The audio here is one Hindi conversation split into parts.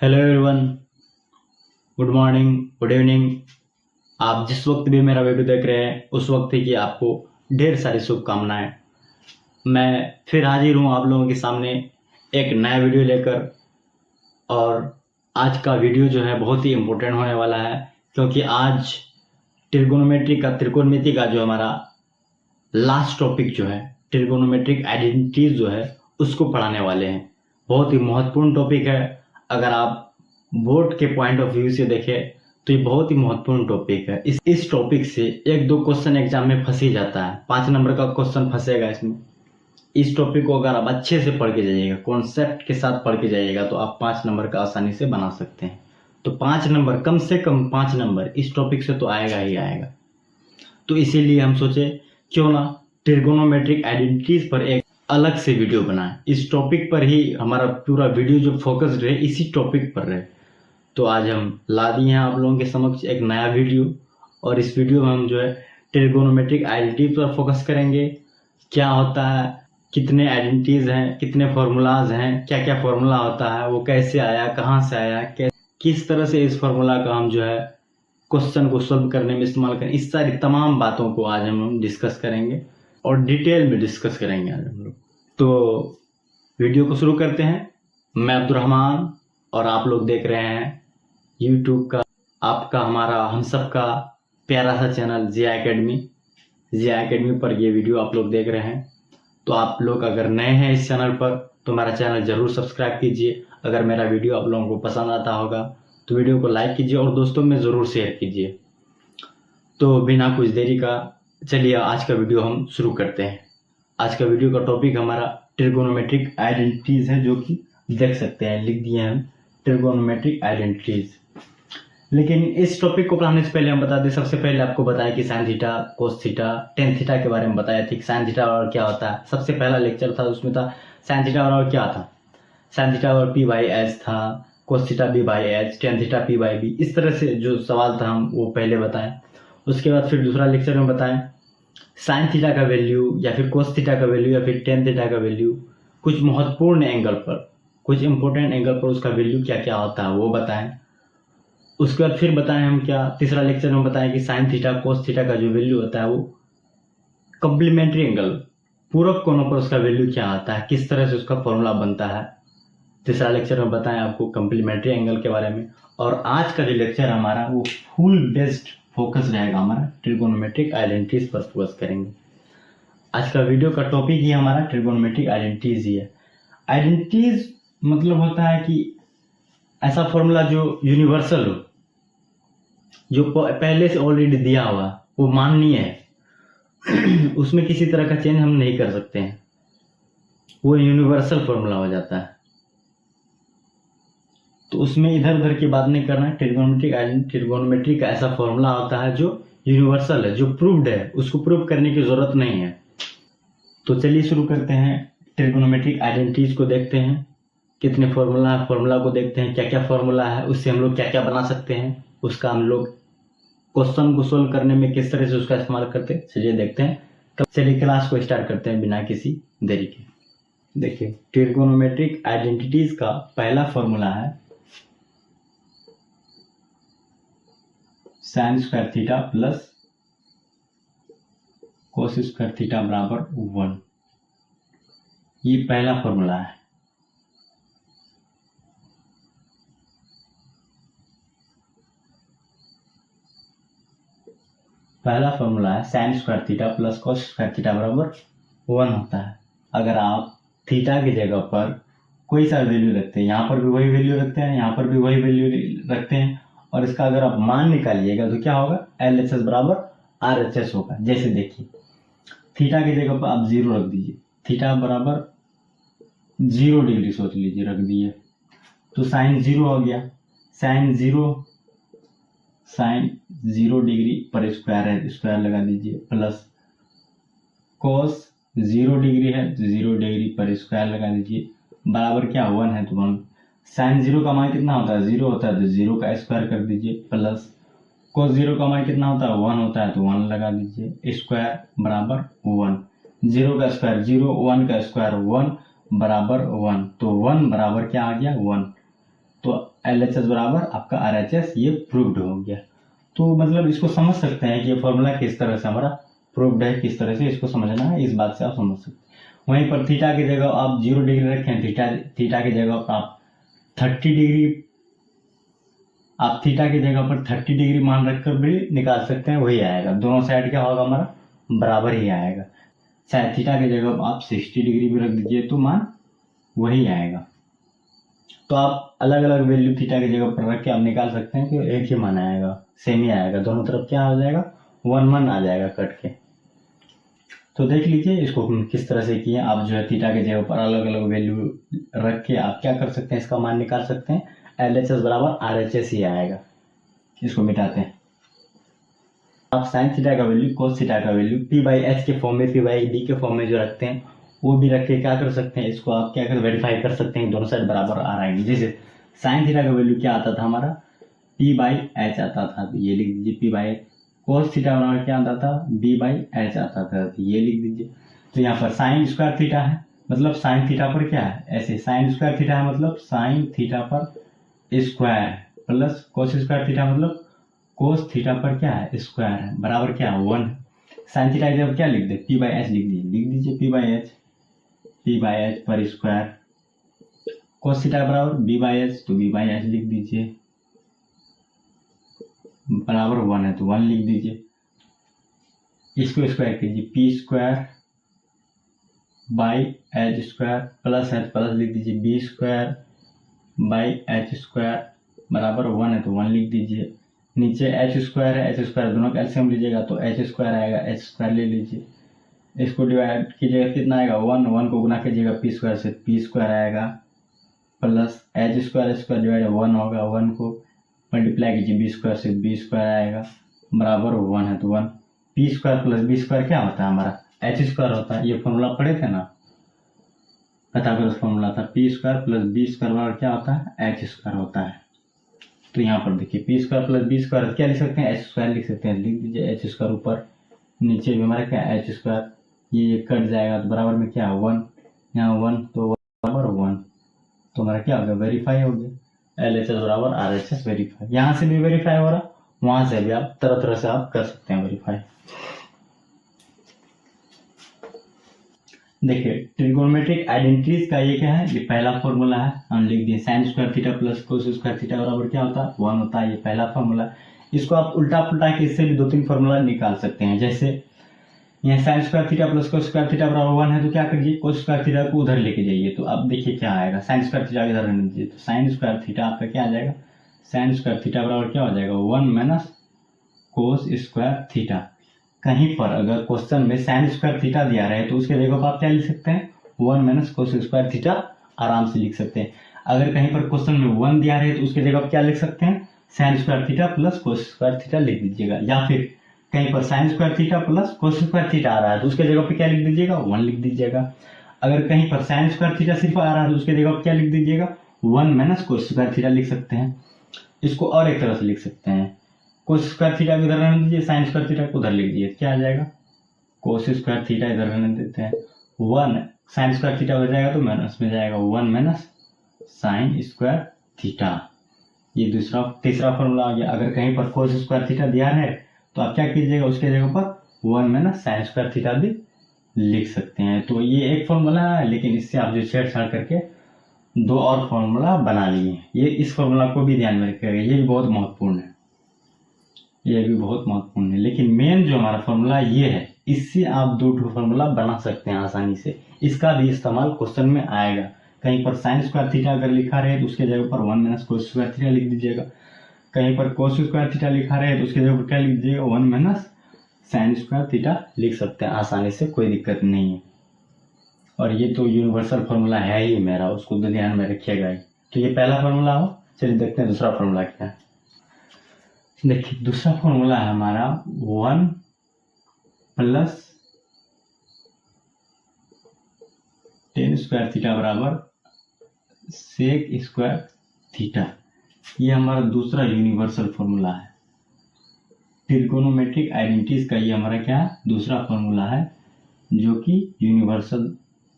Hello everyone, good morning, good evening. आप जिस वक्त भी मेरा वीडियो देख रहे हैं उस वक्त की आपको ढेर सारी शुभकामनाएं। मैं फिर हाजिर हूं आप लोगों के सामने एक नया वीडियो लेकर। और आज का वीडियो जो है बहुत ही इम्पोर्टेंट होने वाला है, क्योंकि आज त्रिकोणमिति का जो हमारा लास्ट टॉपिक जो है ट्रिगोनोमेट्रिक आइडेंटिटीज जो है उसको पढ़ाने वाले हैं। बहुत ही महत्वपूर्ण टॉपिक है। अगर आप बोर्ड के पॉइंट ऑफ व्यू से देखें तो ये बहुत ही महत्वपूर्ण टॉपिक है। इस टॉपिक से एक दो क्वेश्चन एग्जाम में फंस ही जाता है, 5 नंबर का क्वेश्चन फंसेगा इसमें। इस टॉपिक को अगर आप अच्छे से पढ़ के जाइएगा, कॉन्सेप्ट के साथ पढ़ के जाइएगा, तो आप 5 नंबर का आसानी से बना सकते हैं। तो 5 नंबर, कम से कम 5 नंबर इस टॉपिक से तो आएगा ही आएगा। तो इसीलिए हम सोचे क्यों ना ट्रिगोनोमेट्रिक आइडेंटिटीज पर एक अलग से वीडियो बनाएं। इस टॉपिक पर ही हमारा पूरा वीडियो जो फोकस रहे इसी टॉपिक पर रहे। तो आज हम ला दिए हैं आप लोगों के समक्ष एक नया वीडियो, और इस वीडियो में हम जो है ट्रिगोनोमेट्रिक आइडेंटिटीज पर फोकस करेंगे। क्या होता है, कितने आइडेंटिटीज हैं, कितने फॉर्मूलाज हैं, क्या क्या फॉर्मूला होता है, वो कैसे आया, कहाँ से आया, किस तरह से इस फॉर्मूला का हम जो है क्वेश्चन को सॉल्व करने में इस्तेमाल करें। इस सारी तमाम बातों को आज हम डिस्कस करेंगे और डिटेल में डिस्कस करेंगे आज हम लोग। तो वीडियो को शुरू करते हैं। मैं अब्दुर्रहमान और आप लोग देख रहे हैं यूट्यूब का आपका, हमारा, हम सब का प्यारा सा चैनल जिया एकेडमी। जिया एकेडमी पर ये वीडियो आप लोग देख रहे हैं। तो आप लोग अगर नए हैं इस चैनल पर तो मेरा चैनल ज़रूर सब्सक्राइब कीजिए। अगर मेरा वीडियो आप लोगों को पसंद आता होगा तो वीडियो को लाइक कीजिए और दोस्तों में ज़रूर शेयर कीजिए। तो बिना कुछ देरी का चलिए आज का वीडियो हम शुरू करते हैं। आज का वीडियो का टॉपिक हमारा ट्रिगोनोमेट्रिक आइडेंटिटीज है, जो कि देख सकते हैं, लिख दिए हैं हम ट्रिगोनोमेट्रिक आइडेंटिटीज। लेकिन इस टॉपिक को पढ़ाने से पहले हम बता दें, सबसे पहले आपको बताया कि sine theta, cos theta, tan theta के बारे में बताया थी। साइन थीटा और क्या होता है, सबसे पहला लेक्चर था उसमें था साइन थीटा और क्या था। साइन थीटा और पी बाई एच था, cos theta B by H, tan theta P by B. इस तरह से जो सवाल था हम वो पहले बताएं। उसके बाद फिर दूसरा लेक्चर में बताएं साइन थीटा का वैल्यू या फिर कोस थीटा का वैल्यू या फिर टेन थीटा का वैल्यू, कुछ महत्वपूर्ण एंगल पर, कुछ इंपॉर्टेंट एंगल पर उसका वैल्यू क्या क्या होता है वो बताएं। उसके बाद फिर बताएं हम क्या, तीसरा लेक्चर में बताएं कि साइन थीटा कोस थीटा का जो वैल्यू होता है वो कम्प्लीमेंट्री एंगल, पूरक कोणों पर उसका वैल्यू क्या आता है, किस तरह से उसका फॉर्मूला बनता है। तीसरा लेक्चर में बताएं आपको कम्प्लीमेंट्री एंगल के बारे में। और आज का जो लेक्चर हमारा वो फुल बेस्ड फोकस रहेगा, हमारा ट्रिगोनोमेट्रिक आइडेंटिटीज पर फोकस करेंगे। आज का वीडियो का टॉपिक ही हमारा ट्रिगोनोमेट्रिक आइडेंटिटीज ही है। आइडेंटिटीज मतलब होता है कि ऐसा फॉर्मूला जो यूनिवर्सल हो, जो पहले से ऑलरेडी दिया हुआ, वो माननीय है उसमें किसी तरह का चेंज हम नहीं कर सकते हैं, वो यूनिवर्सल फॉर्मूला हो जाता है। तो उसमें इधर उधर की बात नहीं करना है। ट्रिगोनोमेट्री का ऐसा फॉर्मूला होता है जो यूनिवर्सल है, जो प्रूव्ड है, उसको प्रूव करने की जरूरत नहीं है। तो चलिए शुरू करते हैं। ट्रिगोनोमेट्रिक आइडेंटिटीज को देखते हैं, कितने फॉर्मूला को देखते हैं, क्या क्या फॉर्मूला है, उससे हम लोग क्या क्या बना सकते हैं, उसका हम लोग क्वेश्चन को सोल्व करने में किस तरह से उसका इस्तेमाल करते हैं, चलिए देखते हैं। चलिए क्लास को स्टार्ट करते हैं बिना किसी देरी के। देखिए, ट्रिगोनोमेट्रिक आइडेंटिटीज का पहला फॉर्मूला है sign square theta plus cos square theta बराबर 1। ये पहला फॉर्मूला है। पहला फॉर्मूला है sign square theta plus cos square theta बराबर 1 होता है। अगर आप थीटा की जगह पर कोई सा वैल्यू रखते हैं, यहाँ पर भी वही वैल्यू रखते हैं, यहाँ पर भी वही वैल्यू रखते हैं, और इसका अगर आप मान निकालिएगा तो क्या होगा, LHS बराबर RHS होगा। जैसे देखिए, थीटा की जगह पर आप 0 रख दीजिए, थीटा बराबर 0 डिग्री सोच लीजिए, रख दिए तो साइन 0 हो गया। साइन 0 डिग्री पर स्क्वायर है, स्क्वायर लगा दीजिए, प्लस कोस 0 डिग्री है, 0 डिग्री पर स्क्वायर लगा दीजिए, बराबर क्या 1 है तो 1। साइन 0 का मान कितना होता है, 0 होता है तो 0 का स्क्वायर कर दीजिए, प्लस कोस 0 का मान कितना होता है, 1 होता है तो 1 लगा दीजिए, स्क्वायर बराबर 1। 0 का स्क्वायर 0, 1 का स्क्वायर 1 बराबर 1, तो 1 बराबर क्या आ गया 1। तो LHS बराबर आपका RHS, ये प्रूव्ड हो गया। तो मतलब इसको समझ सकते हैं कि ये फॉर्मूला किस तरह से हमारा प्रूव्ड है, किस तरह से इसको समझना है, इस बात से आप समझ सकते हैं। वहीं पर थीटा की जगह आप 0 डिग्री रखें, थीटा की जगह पर आप 30 डिग्री मान रखकर भी निकाल सकते हैं, वही आएगा। दोनों साइड क्या होगा हमारा, बराबर ही आएगा। चाहे थीटा की जगह आप 60 डिग्री भी रख दीजिए तो मान वही आएगा। तो आप अलग अलग वैल्यू थीटा की जगह पर रख के आप निकाल सकते हैं कि एक ही मान आएगा, सेम ही आएगा। दोनों तरफ क्या हो जाएगा, 1 आ जाएगा कट के। तो देख लीजिए इसको किस तरह से किए। आप जो है थीटा के जगह पर अलग अलग वैल्यू रख के आप क्या कर सकते हैं, इसका मान निकाल सकते हैं। LHS बराबर RHS ही आएगा। इसको मिटाते हैं। आप साइन थीटा का वैल्यू, कोस थीटा का वैल्यू P/H के फॉर्म में, P/D के फॉर्म में जो रखते हैं वो भी रख के क्या कर सकते हैं, इसको आप क्या कर वेरीफाई कर सकते हैं, दोनों साइड बराबर आ रहा है। जैसे साइन थीटा का वैल्यू क्या आता था हमारा, P/H आता था, तो ये लिख दीजिए P/H। कोस थीटा बराबर क्या आता था, B/H आता था, तो ये लिख दीजिए। तो यहाँ पर साइन स्क्वायर थीटा है, मतलब साइन थीटा पर क्या है, ऐसे साइन स्क्वायर थीटा है मतलब साइन थीटा पर square plus cos square theta मतलब कोस थीटा पर क्या है, स्क्वायर है, बराबर क्या है 1। साइन थीटा जब क्या लिख दे, P/H लिख दीजिए P/H पर स्क्वायर। कोस थीटा बराबर B/H, तो B/H लिख दीजिए, बराबर 1 है तो 1 लिख दीजिए। इसको स्क्वायर कीजिए, P²/H² प्लस H प्लस लिख दीजिए, B²/H² बराबर 1 है तो 1 लिख दीजिए। नीचे H² है, H² दोनों का एलसीएम लीजिएगा तो H² आएगा, H² ले लीजिए। इसको डिवाइड कीजिएगा कितना आएगा 1 को गुना कीजिएगा P² से, P² आएगा प्लस H² डिवाइड 1 होगा, 1 को मल्टीप्लाई कीजिए B² से, B² आएगा बराबर 1 है तो 1। P² प्लस B² क्या होता है हमारा, H² होता है। ये फॉर्मूला पढ़े थे ना, pythagoras फॉर्मूला था, P² प्लस B² बराबर क्या होता है, H² होता है। तो यहाँ पर देखिए P² प्लस B² क्या लिख सकते हैं, H² लिख सकते हैं, लिख दीजिए H² ऊपर, नीचे भी हमारा क्या H², ये कट जाएगा तो बराबर में क्या है 1, यहाँ 1 तो बराबर 1, तो हमारा क्या हो गया, वेरीफाई हो गया। LHS बराबर RHS वेरीफाई। यहाँ से भी वेरीफाई हो रहा, वहां से भी आप तरह तरह से आप कर सकते हैं वेरीफाई। देखिए ट्रिगोनोमेट्रिक आइडेंटिटीज का ये क्या है, ये पहला फॉर्मूला है, हम लिख दिए sign square theta plus cos square theta बराबर क्या होता है 1 होता है, ये पहला फॉर्मूला। इसको आप उल्टा पुल्टा के इससे भी 2-3 फॉर्मूला निकाल सकते हैं। जैसे यहाँ sign square theta plus cos square theta बराबर 1 है तो क्या करिए, कोस स्क्वायर थीटा को उधर लेके जाइए, तो अब देखिए क्या आएगा, साइन स्क्वायर थीटा इधर रहने दीजिए, तो साइन स्क्वायर थीटा आपका क्या आ जाएगा, साइन स्क्वायर थीटा बराबर क्या हो जाएगा 1 माइनस कोस स्क्वायर थीटा। कहीं पर अगर क्वेश्चन में साइन स्क्वायर थीटा दिया रहे तो उसके जगह पर आप क्या लिख सकते हैं, 1 माइनस कोस स्क्वायर थीटा आराम से लिख सकते हैं। अगर कहीं पर क्वेश्चन में 1 दिया रहे तो उसके जगह पर क्या लिख सकते हैं, sine square theta plus cos square theta लिख दीजिएगा। या फिर कहीं पर sine square theta plus cos square theta आ रहा है तो उसके जगह पे क्या लिख दीजिएगा, 1 लिख दीजिएगा। अगर कहीं पर साइन स्क्वायर थीटा सिर्फ आ रहा है तो उसके जगह पे क्या लिख दीजिएगा, 1 माइनस कोस स्क्वायर थीटा लिख सकते हैं। इसको और एक तरह से लिख सकते हैं, कोस स्क्वायर थीटा को इधर रहने दीजिए, साइन स्क्वायर थीटा को उधर लिख दीजिए, क्या आ जाएगा, कोस स्क्वायर थीटा इधर रहने देते हैं, 1 साइन स्क्वायर थीटा हो जाएगा तो माइनस में जाएगा 1 माइनस साइन स्क्वायर थीटा। ये तीसरा फॉर्मूला आ गया। अगर कहीं पर कोस स्क्वायर थीटा दिया है तो आप क्या कीजिएगा, उसके जगह पर 1 माइनस साइन स्क्वायर थीटा भी लिख सकते हैं। तो ये एक फॉर्मूला है, लेकिन इससे आप जो छेड़छाड़ करके 2 और फॉर्मूला बना लिए। ये इस फॉर्मूला को भी ध्यान में रखिएगा, ये भी बहुत महत्वपूर्ण है, ये भी बहुत महत्वपूर्ण है। लेकिन मेन जो हमारा फॉर्मूला ये है, इससे आप 2 फॉर्मूला बना सकते हैं आसानी से। इसका भी इस्तेमाल क्वेश्चन में आएगा। कहीं पर साइन स्क्वायर थीटा अगर लिखा रहे तो उसके जगह पर 1 माइनस कोस स्क्वायर थीटा लिख दीजिएगा। कहीं पर कोस स्क्वायर थीटा लिखा रहे तो उसके जगह पर क्या लिख दीजिएगा, 1 माइनस साइन स्क्वायर थीटा लिख सकते हैं आसानी से, कोई दिक्कत नहीं है। और ये तो यूनिवर्सल फॉर्मूला है ही मेरा, उसको तो ध्यान में रखिएगा ही। तो ये पहला फॉर्मूला हो। चलिए देखते हैं दूसरा फॉर्मूला क्या है। देखिए दूसरा फॉर्मूला है हमारा 1 प्लस टेन स्क्वायर थीटा बराबर सेक स्क्वायर थीटा। ये हमारा दूसरा यूनिवर्सल फॉर्मूला है। ट्रिगोनोमेट्रिक आइडेंटिटीज का ये हमारा क्या है, दूसरा फॉर्मूला है, जो कि यूनिवर्सल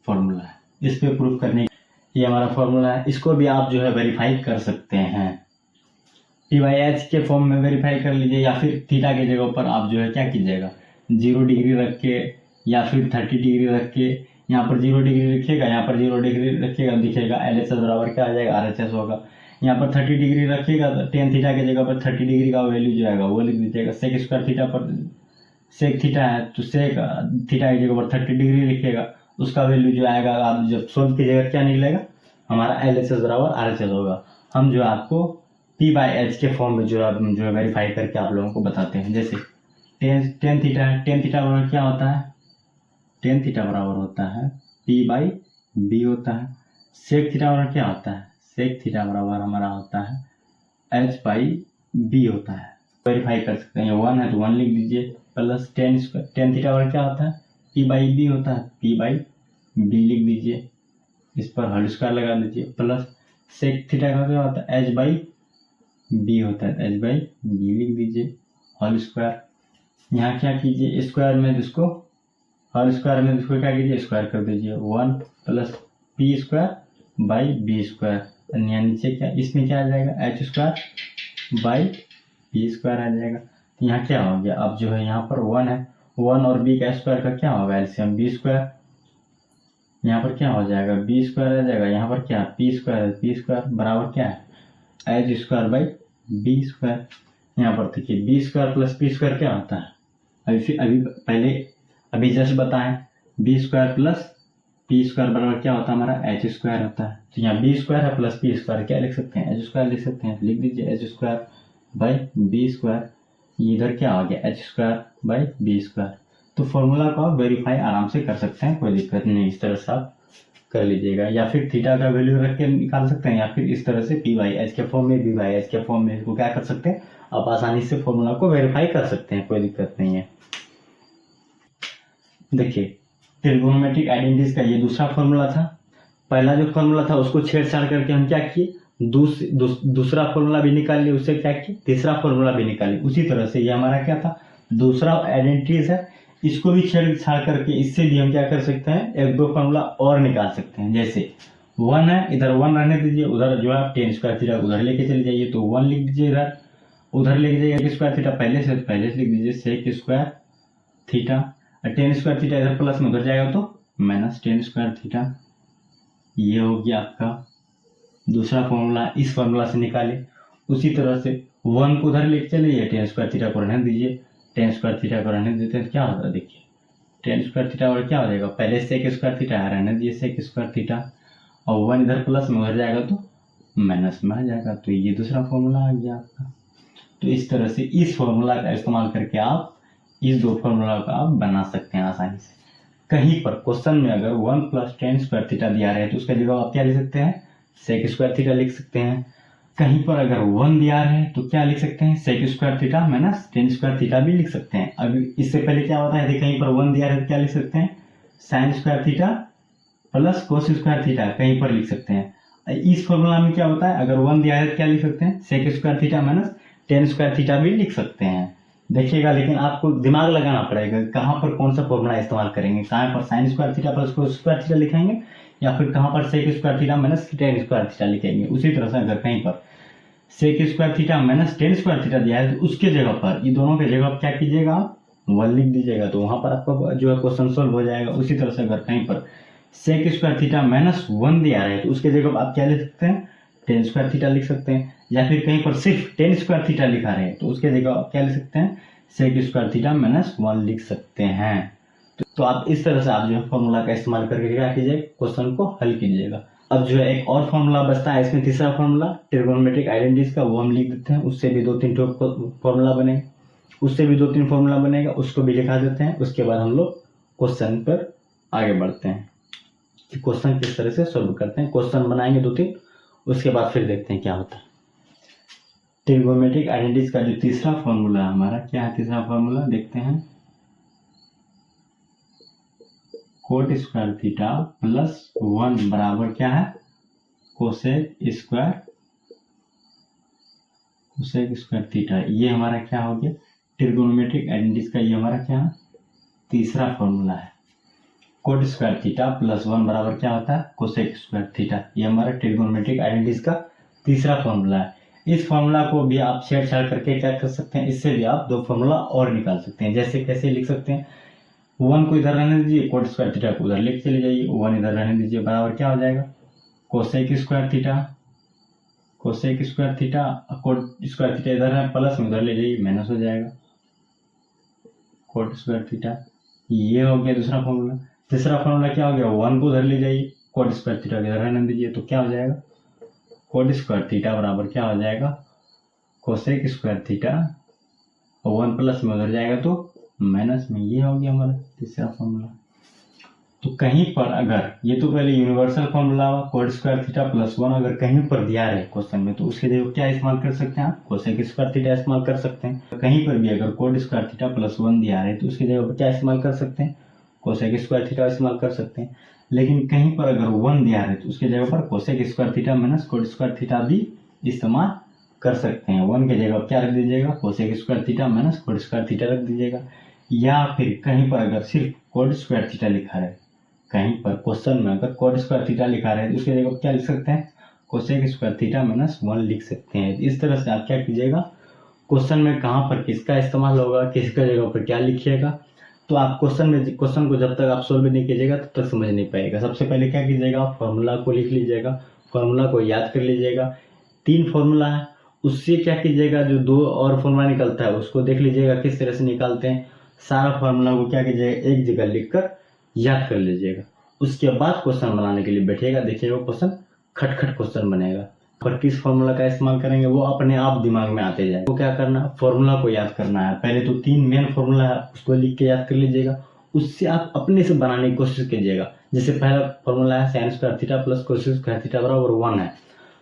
फॉर्मूला है। इस पे प्रूफ करने ये हमारा फॉर्मूला है। इसको भी आप जो है वेरीफाई कर सकते हैं। पी बाई एच के फॉर्म में वेरीफाई कर लीजिए, या फिर थीटा के जगह पर आप जो है क्या कीजिएगा 0 डिग्री रख के या फिर 30 डिग्री रख के, यहाँ पर 0 डिग्री रखिएगा, यहाँ पर 0 डिग्री रखिएगा, दिखेगा LHS बराबर क्या आ जाएगा RHS होगा। यहाँ पर 30 डिग्री रखिएगा तो टेन थीटा के जगह पर 30 डिग्री का वैल्यू जो आएगा वो लिख दीजिएगा। सेक स्क्वायर थीटा पर सेक थीटा है तो सेक थीटा की जगह पर 30 डिग्री लिखिएगा, उसका वैल्यू जो आएगा आप जब सोल्व कीजिएगा क्या निकलेगा हमारा LHS बराबर RHS होगा। हम जो आपको पी बाई एच के फॉर्म में जो है वेरीफाई करके आप लोगों को बताते हैं। जैसे टेन थीटा है, टेन थीटा बराबर क्या होता है, टेन थीटा बराबर होता है पी बाई बी होता है। सेक थीटा बराबर क्या होता है, सेक थीटा बराबर हमारा होता है एच बाई बी होता है। वेरीफाई कर सकते हैं, 1 है तो 1 लिख दीजिए, प्लस टेन थीटा बराबर क्या होता है पी बाई बी होता है, पी बाई बी लिख दीजिए, इस पर होल स्क्वायर लगा दीजिए, प्लस सेक थीटा का क्या होता है एच बाई बी होता है, एच बाई बी लिख दीजिए, होल स्क्वायर। यहाँ क्या कीजिए स्क्वायर में इसको होल स्क्वायर में इसको क्या कीजिए स्क्वायर कर दीजिए, 1 plus P square by B square. यहाँ नीचे क्या इसमें क्या आ जाएगा h square by B square आ जाएगा। तो यहाँ क्या हो गया अब जो है यहाँ पर 1 है, 1 और बी का स्क्वायर का क्या होगा एलसीएम बी स्क्वायर। यहाँ पर क्या हो जाएगा बी स्क्वायर आ जाएगा, यहाँ पर क्या पी स्क्वायर बराबर क्या है H square by B square. यहाँ पर देखिए B square plus P square क्या होता है, अभी जस्ट बताएं B square plus P square बराबर क्या होता है हमारा एच स्क्वायर होता है। तो यहाँ बी स्क्वायर है प्लस पी स्क्वायर क्या लिख सकते हैं एच स्क्वायर लिख सकते हैं, लिख दीजिए H square by B square. इधर क्या हो गया H square by B square. तो फॉर्मूला को आप वेरीफाई आराम से कर सकते हैं, कोई दिक्कत नहीं, इस तरह से आप कर लीजिएगा। या फिर थीटा का वैल्यू रख के निकाल सकते हैं, या फिर इस तरह से पी बाई एच के फॉर्म में बी बाई एच के फॉर्म में इसको क्या कर सकते हैं आप आसानी से फॉर्मूला को वेरीफाई कर सकते हैं, कोई दिक्कत नहीं है। देखिए ट्रिगोनोमेट्रिक आइडेंटिटीज का ये दूसरा फॉर्मूला था। पहला जो फॉर्मूला था उसको छेड़छाड़ करके हम क्या किए दूसरा फॉर्मूला भी निकाल लिए, उससे क्या किए तीसरा फॉर्मूला भी निकालिए। उसी तरह से ये हमारा क्या था दूसरा आइडेंटिटीज है, इसको भी छेड़छाड़ करके इससे भी हम क्या कर सकते हैं एक दो फॉर्मूला और निकाल सकते हैं। जैसे 1 है, इधर 1 रहने दीजिए, उधर जो है टेन स्क्वायर थीटा उधर लेके चले जाइए तो 1 लिख दीजिए, इधर उधर लेके जाइए स्क्वायर थीटा पहले से लिख दीजिए sec square theta, tan square theta इधर प्लस में उधर जाएगा तो माइनस टेन स्क्वायर थीटा। ये हो गया आपका दूसरा फॉर्मूला, इस फॉर्मूला से निकाले। उसी तरह से 1 को उधर लेके चले जाइए, टेन स्क्वायर थीटा को रहने दीजिए, टेन स्क्वायर थीटा को रहने देते हैं क्या होता है देखिए टेन स्क्वायर थीटा और क्या हो जाएगा पहले सेक स्क्वायर थीटा है रहने दीजिए सेक स्क्वायर थीटा, और 1 इधर प्लस में उधर जाएगा तो माइनस में आ जाएगा। तो ये दूसरा फॉर्मूला आ गया आपका। तो इस तरह से इस फॉर्मूला का इस्तेमाल करके आप इस दो फॉर्मूला का आप बना सकते हैं आसानी से। कहीं पर क्वेश्चन में अगर 1 प्लस टेन स्क्वायर थीटा दिया रहे तो उसका जगह आप क्या लिख सकते हैं सेक स्क्वायर थीटा लिख सकते हैं। कहीं पर अगर 1 दिया है तो क्या लिख सकते हैं sec square theta minus tan square theta भी लिख सकते हैं। अभी इससे पहले क्या होता है कहीं पर 1 दिया है तो क्या लिख सकते हैं sine square theta plus cos square theta कहीं पर लिख सकते हैं। इस फॉर्मूला में क्या होता है अगर 1 दिया है तो क्या लिख सकते हैं sec square theta minus tan square theta भी लिख सकते हैं। देखिएगा लेकिन आपको दिमाग लगाना पड़ेगा कहाँ पर कौन सा फॉर्मूला इस्तेमाल करेंगे, कहाँ पर sine square theta plus cos square theta लिखेंगे या फिर कहाँ पर sec square theta minus tan square theta लिखेंगे। उसी तरह से अगर कहीं पर sec square theta minus tan square theta दिया है तो उसके जगह पर ये दोनों के जगह क्या कीजिएगा आप 1 लिख दीजिएगा, तो वहां पर आपका जो है क्वेश्चन सोल्व हो जाएगा। उसी तरह से अगर कहीं पर सेक स्क्वायर थीटा माइनस 1 दिया है तो उसके जगह आप क्या लिख सकते हैं टेन स्क्वायर थीटा लिख सकते हैं। या फिर कहीं पर सिर्फ टेन स्क्वायर थीटा लिखा रहे तो उसके जगह आप क्या लिख सकते हैं सेक स्क्वायर थीटा माइनस 1 लिख सकते हैं। तो आप इस तरह से आप जो है फॉर्मूला का इस्तेमाल करके क्या कीजिए क्वेश्चन को हल कीजिएगा। अब जो है एक और फॉर्मूला बचता है इसमें तीसरा फॉर्मूला ट्रिगोनोमेट्रिक आइडेंटिटीज का, वो हम लिख देते हैं। उससे भी 2-3 फॉर्मूला बनेगा, उससे भी 2-3 फॉर्मूला बनेगा, उसको भी लिखा देते हैं। उसके बाद हम लोग क्वेश्चन पर आगे बढ़ते हैं कि क्वेश्चन किस तरह से सोल्व करते हैं। क्वेश्चन बनाएंगे 2-3, उसके बाद फिर देखते हैं क्या होता है। ट्रिगोनोमेट्रिक आइडेंटिटीज का जो तीसरा फॉर्मूला हमारा क्या है, तीसरा फॉर्मूला देखते हैं कोट स्क्वायर थीटा प्लस 1 बराबर क्या है कोसेक स्क्वायर थीटा। ये हमारा क्या हो गया ट्रिगोनोमेट्रिक आइडेंटिटीज का, ये हमारा क्या है तीसरा फॉर्मूला है। कोट स्क्वायर थीटा प्लस 1 बराबर क्या होता है कोसेक स्क्वायर थीटा। ये हमारा ट्रिगोनोमेट्रिक आइडेंटिटीज का तीसरा फॉर्मूला है। इस फॉर्मूला को भी आप छेड़छाड़ करके क्या कर सकते हैं, इससे भी आप दो फॉर्मूला और निकाल सकते हैं। जैसे कैसे लिख सकते हैं, 1 को इधर रहने दीजिए, कोट स्क्वायर थीटा को उधर लेके चले जाइए, 1 इधर रहने दीजिए, बराबर क्या हो जाएगा, cosec square theta, cosec square theta, coat square theta इधर है, प्लस में उधर ले जाइए, माइनस हो जाएगा, कोट स्क्वायर थीटा। ये हो गया दूसरा फॉर्मूला। तीसरा फॉर्मूला क्या हो गया, 1 को उधर ले जाइए, कोट स्क्वायर थीटा इधर रहने दीजिए, तो क्या हो जाएगा, कोट स्क्वायर थीटा बराबर क्या हो जाएगा, कोसेक स्क्वायर थीटा, और 1 प्लस में उधर जाएगा तो माइनस में। ये हो गया हमारा तीसरा फॉर्मूला। तो कहीं पर अगर ये तो पहले universal formula coat square theta plus 1 अगर कहीं पर दिया रहे क्वेश्चन में, तो उसके जगह क्या इस्तेमाल कर सकते हैं आप, कोसेक स्क्वायर थीटा इस्तेमाल कर सकते हैं। कहीं पर भी अगर कोट स्क्वायर थीटा प्लस 1 दिया रहे तो उसकी जगह पर क्या इस्तेमाल कर सकते हैं, कोसेक स्क्वायर थीटा इस्तेमाल कर सकते हैं। लेकिन कहीं पर अगर 1 दिया रहे तो उसके जगह पर cosec square theta minus cot square theta भी इस्तेमाल कर सकते हैं। 1 के जगह क्या रख दीजिएगा, cosec square theta minus cot square theta रख दीजिएगा। या फिर कहीं पर अगर सिर्फ कोट स्क्वायर थीटा लिखा है, कहीं पर क्वेश्चन में अगर कोट स्क्वायर थीटा लिखा है तो उसकी जगह क्या लिख सकते हैं, कोसेक स्क्वायर थीटा माइनस 1 लिख सकते हैं। इस तरह से आप क्या कीजिएगा, क्वेश्चन में कहाँ पर किसका इस्तेमाल होगा, किसका जगह पर क्या लिखिएगा, तो आप क्वेश्चन को जब तक आप सोल्व नहीं कीजिएगा तब तक समझ नहीं पाएगा। सबसे पहले क्या कीजिएगा, फॉर्मूला को लिख लीजिएगा, फॉर्मूला को याद कर लीजिएगा। 3 फॉर्मूला है, उससे क्या कीजिएगा, जो 2 और फॉर्मूला निकलता है उसको देख लीजिएगा किस तरह से निकालते हैं। सारा फॉर्मूला को क्या कीजिएगा, एक जगह लिखकर याद कर लीजिएगा। उसके बाद क्वेश्चन बनाने के लिए बैठिएगा, देखिएगा क्वेश्चन खटखट क्वेश्चन बनेगा। पर किस फॉर्मूला का इस्तेमाल करेंगे वो अपने आप दिमाग में आते जाएगा। तो क्या करना है, फॉर्मूला को याद करना है। पहले तो 3 मेन फॉर्मूला है उसको लिख के याद कर लीजिएगा, उससे आप अपने से बनाने की कोशिश कीजिएगा। जैसे पहला फॉर्मूला है sign square theta plus cosec square theta बराबर 1 है,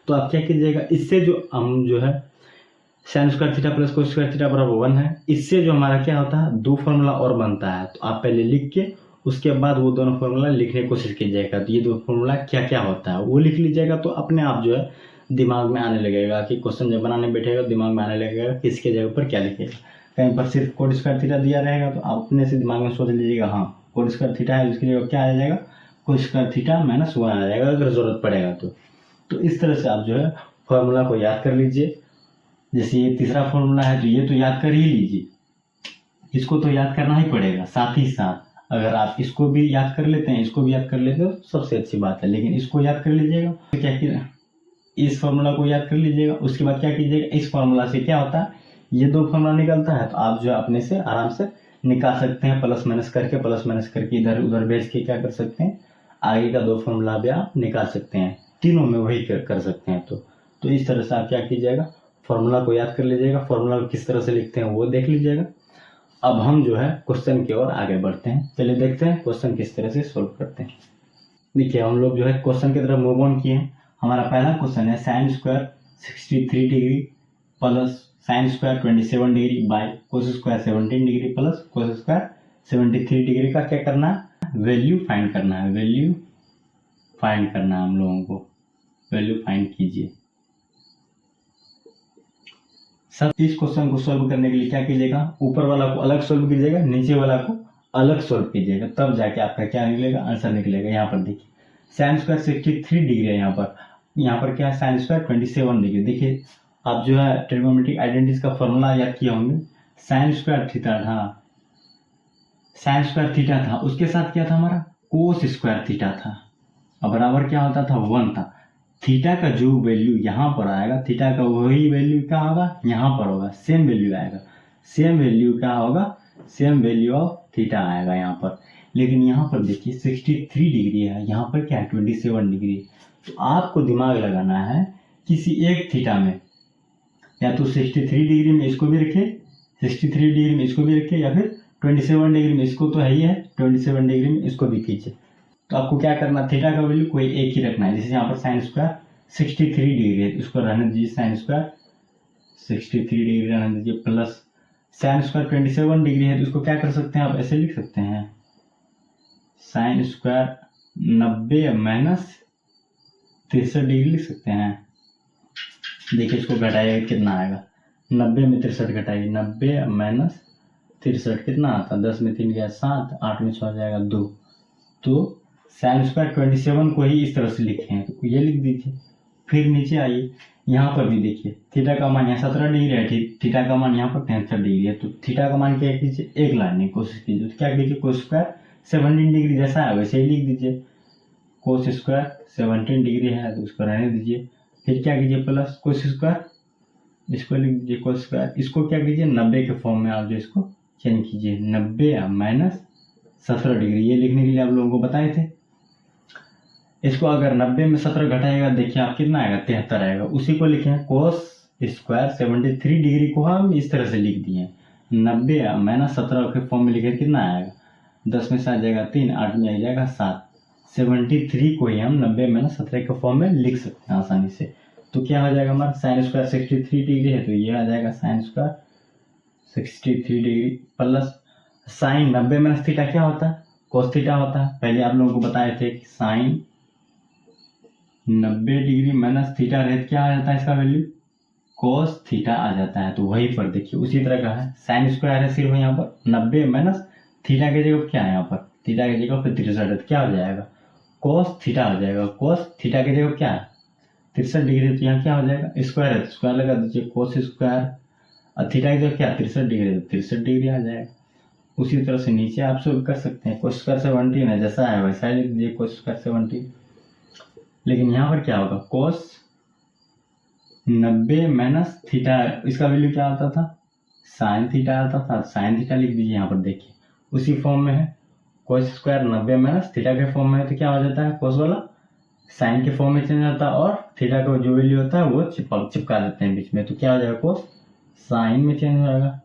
तो आप क्या कीजिएगा, इससे जो हम जो है sign square theta plus cosec square theta बराबर 1 है, इससे जो हमारा क्या होता है 2 फॉर्मूला और बनता है। तो आप पहले लिख के उसके बाद वो दोनों फॉर्मूला लिखने की कोशिश कीजिएगा। तो ये 2 फॉर्मूला क्या क्या होता है वो लिख लीजिएगा, तो अपने आप जो है दिमाग में आने लगेगा कि क्वेश्चन जब बनाने बैठेगा दिमाग में आने लगेगा कि इसके जगह पर क्या लिखेगा। कहीं पर सिर्फ कोट स्क्वायर थीटा दिया रहेगा तो आप अपने से दिमाग में सोच लीजिएगा, हाँ कोट स्क्वायर थीटा है, उसकी जगह क्या आ जाएगा, कोट स्क्वायर थीटा माइनस 1 आ जाएगा अगर जरूरत पड़ेगा तो इस तरह से आप जो है फॉर्मूला को याद कर लीजिए। जैसे ये तीसरा फॉर्मूला है तो ये तो याद कर ही लीजिए, इसको तो याद करना ही पड़ेगा। साथ ही साथ अगर आप इसको भी याद कर लेते हैं, इसको भी याद कर लेते हो सबसे अच्छी बात है, लेकिन इसको याद कर लीजिएगा। तो क्या कीजिएगा, इस फॉर्मूला को याद कर लीजिएगा। उसके बाद क्या कीजिएगा, इस फॉर्मूला से क्या होता है, ये 2 फॉर्मूला निकलता है तो आप जो है अपने से आराम से निकाल सकते हैं। प्लस माइनस करके इधर उधर भेज के क्या कर सकते हैं, आगे का 2 फॉर्मूला भी आप निकाल सकते हैं। तीनों में वही कर सकते हैं। तो इस तरह से आप क्या कीजिएगा, फॉर्मूला को याद कर लीजिएगा, फॉर्मूला को किस तरह से लिखते हैं वो देख लीजिएगा। अब हम जो है क्वेश्चन की ओर आगे बढ़ते हैं। चलिए देखते हैं क्वेश्चन किस तरह से सोल्व करते हैं। देखिए हम लोग जो है क्वेश्चन की तरफ मूव ऑन किए हैं। हमारा पहला क्वेश्चन है sine square 63 degree plus sine square 27 degree by cos square 17 degree plus cos square 73 degree का क्या करना है, वैल्यू फाइंड करना है। वैल्यू फाइंड करना है हम लोगों को, वैल्यू फाइंड कीजिए। सब इस क्वेश्चन को सोल्व करने के लिए क्या कीजिएगा, ऊपर वाला को अलग सोल्व कीजिएगा, नीचे वाला को अलग सोल्व कीजिएगा, तब जाके आपका क्या निकलेगा, आंसर निकलेगा। यहाँ पर देखिए साइन स्क्वायर 63 डिग्री है, यहाँ पर क्या है साइन स्क्वायर 27 डिग्री। देखिए आप जो है ट्रिग्नोमेट्रिक आइडेंटिटीज का फॉर्मूला याद किया होंगे, साइन स्क्वायर थीटा था, साइन स्क्वायर थीटा था, उसके साथ क्या था हमारा कोस स्क्वायर थीटा था, और बराबर क्या होता था 1 था। थीटा का जो वैल्यू यहाँ पर आएगा, थीटा का वही वैल्यू क्या होगा यहाँ पर होगा, सेम वैल्यू आएगा। सेम वैल्यू क्या होगा, सेम वैल्यू ऑफ थीटा आएगा यहाँ पर। लेकिन यहाँ पर देखिए 63 डिग्री है, यहाँ पर क्या है 27 डिग्री। तो आपको दिमाग लगाना है किसी एक थीटा में, या तो 63 डिग्री में इसको भी रखे, 63 डिग्री में इसको भी रखे, या फिर 27 डिग्री में इसको तो है ही है, 27 डिग्री में इसको भी खींचे। तो आपको क्या करना, थीटा का वैल्यू कोई एक ही रखना है। जैसे यहाँ पर साइन स्क्वायर 63 डिग्री है, उसको रहने दीजिए साइन स्क्वायर 63 डिग्री रहने दीजिए, प्लस साइन स्क्वायर 27 डिग्री है तो उसको क्या कर सकते हैं आप ऐसे लिख सकते हैं, साइन स्क्वायर 90 माइनस 63 डिग्री लिख सकते हैं। देखिए इसको घटाइए कितना आएगा, 90 में 63 घटाइए, 90 माइनस 63 कितना आता है, 10 में 3 गया 7, 8 में 6 जाएगा 2। तो साइन स्क्वायर 27 को ही इस तरह से लिखे हैं तो ये लिख दीजिए। फिर नीचे आइए, यहाँ पर भी देखिए थीटा का मान यहाँ 17 डिग्री है, थीटा का मान यहाँ पर 63 डिग्री है। तो थीटा का मान क्या कीजिए, एक लाने की कोशिश कीजिए। तो क्या कीजिए, कोस स्क्वायर 17 डिग्री जैसा है वैसे ही लिख दीजिए। कोस स्क्वायर 17 डिग्री है तो उसको रहने दीजिए। फिर क्या कीजिए, प्लस कोस स्क्वायर, इसको लिख दीजिए कोस स्क्वायर। इसको क्या कीजिए, 90 के फॉर्म में आप जो इसको चेंज कीजिए, 90 माइनस 17 डिग्री, ये लिखने के लिए आप लोगों को बताए थे। इसको अगर 90 में 17 घटाएगा, देखिए आप कितना आएगा, 73 आएगा। उसी को लिखे हैं कोस स्क्वायर 73 डिग्री को हम इस तरह से लिख दिए, 90 माइनस 17 के फॉर्म में लिखे, कितना आएगा, 10 में से आ जाएगा 3, 8 में आ जाएगा 7। 73 को ही हम 90 माइनस 17 के फॉर्म में लिख सकते हैं आसानी से। तो क्या हो जाएगा हमारा, साइन स्क्वायर 63 डिग्री है तो ये आ जाएगा sine square 63 degree plus sign 90 minus theta क्या होता है, कोस थीटा होता है। पहले आप लोगों को बताए थे कि साइन 90 डिग्री माइनस थीटा रेट क्या आ जाता है, इसका वैल्यू कोस थीटा आ जाता है। तो वहीं पर देखिए उसी तरह का है, साइन स्क्वायर है सिर्फ यहाँ पर 90 माइनस थीटा की जगह क्या है, यहाँ पर थीटा की जगह पर 63 है, क्या हो जाएगा, कोस थीटा हो जाएगा। कोस थीटा की जगह क्या है, 63 डिग्री, तो यहाँ क्या हो जाएगा, स्क्वायर है स्क्वायर लगा दीजिए, कोस स्क्वायर, और थीटा की जगह क्या 63 डिग्री, 63 डिग्री आ जाएगा। उसी तरह से नीचे आप सोल्व कर सकते हैं, कोस स्क्वायर 17 है, जैसा है वैसा ही लिख दीजिए कोस स्क्वायर 17। लेकिन यहाँ पर क्या होगा, कोस 90 माइनस थीटा, इसका वैल्यू क्या आता था, साइन थीटा आता था, साइन थीटा लिख दीजिए। यहाँ पर देखिए उसी फॉर्म में है, कोस स्क्वायर 90 माइनस थीटा के फॉर्म में है तो क्या हो जाता है, कोस वाला साइन के फॉर्म में चेंज होता है और थीटा का जो वैल्यू होता है वो चिपका देते हैं बीच में। तो क्या हो जाएगा, कोस साइन में चेंज हो जाएगा,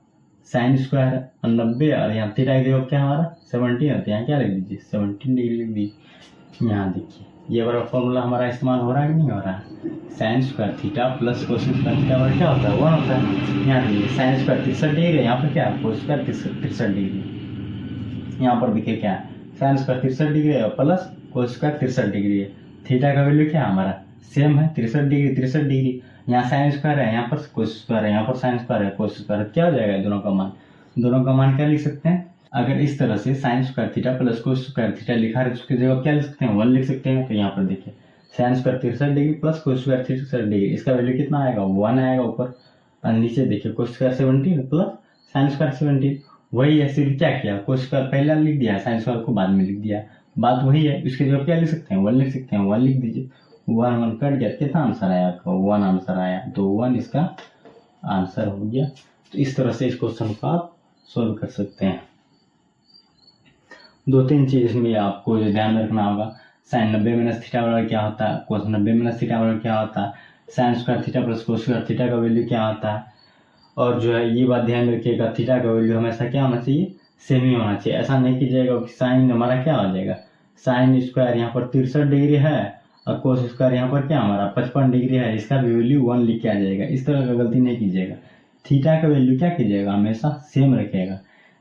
साइन स्क्वायर है 90 और यहाँ थीटा की जगह क्या हमारा 17 है तो यहाँ क्या लिख दीजिए 17 डिग्री लिख दीजिए। यहाँ देखिए ये वाला फॉर्मूला हमारा इस्तेमाल हो रहा है कि नहीं हो रहा है, sign square theta plus cos square theta और क्या होता है 1 होता है। यहाँ देखिए साइन स्क्वायर 63 डिग्री, यहाँ पर क्या है कोस स्क्वायर 63 डिग्री, यहाँ पर देखिए क्या है साइन स्क्वायर 63 डिग्री है प्लस कोस स्क्वायर 63 डिग्री है। थीटा का वैल्यू क्या हमारा सेम है 63 डिग्री 63 डिग्री, यहाँ साइन स्क्वायर है, यहाँ पर कोस स्क्वायर है, यहाँ पर साइन स्क्वायर है, कोस स्क्वायर है, क्या हो जाएगा दोनों का मान, दोनों का मान क्या लिख सकते हैं, अगर इस तरह से sign square theta plus cos square theta लिखा है उसकी जगह क्या लिख सकते हैं 1 लिख सकते हैं। तो यहाँ पर देखिए sine square 63 degree plus cos square 63 degree, इसका वैल्यू कितना आएगा 1 आएगा ऊपर, और नीचे देखिए cos square 17 plus sine square 17, वही है, सिर्फ क्या किया कोस स्क्वायर पहले लिख दिया, साइन स्क्वायर को बाद में लिख दिया, बात वही है। इसके जगह क्या लिख सकते हैं 1 लिख सकते हैं, 1 लिख दीजिए, 1 1 कट गया, कितना आंसर आया आपका 1 आंसर आया, तो 1 इसका आंसर हो गया। तो इस तरह से इस क्वेश्चन को आप सोल्व कर सकते हैं। 2-3 चीज इसमें आपको ध्यान में रखना होगा, साइन 90 माइनस थीटा बराबर क्या होता है, कोस 90 माइनस थीटा बराबर क्या होता है, sign square theta plus cos square theta का वैल्यू क्या होता है, और जो है ये बात ध्यान में रखिएगा थीटा का वैल्यू हमेशा क्या होना चाहिए, सेम ही होना चाहिए। ऐसा नहीं कीजिएगा कि साइन हमारा क्या हो जाएगा, साइन स्क्वायर यहाँ पर 63 डिग्री है और कोस स्क्वायर यहाँ पर क्या हमारा 55 डिग्री है, इसका भी वैल्यू 1 लिख के आ जाएगा। इस तरह का गलती नहीं कीजिएगा, थीटा का वैल्यू क्या कीजिएगा हमेशा सेम रखिएगा,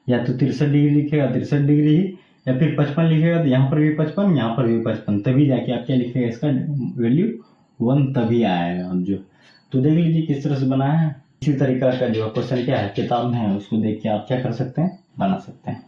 या तो 63 डिग्री लिखेगा 63 डिग्री ही, या फिर 55 लिखेगा तो यहाँ पर भी 55 यहाँ पर भी 55, तभी जाके आप क्या लिखेगा इसका वैल्यू 1 तभी आएगा जो। तो देख लीजिए किस तरह से बनाया है। इसी तरीका का जो क्वेश्चन क्या है किताब में है उसको देख के आप क्या कर सकते हैं, बना सकते हैं।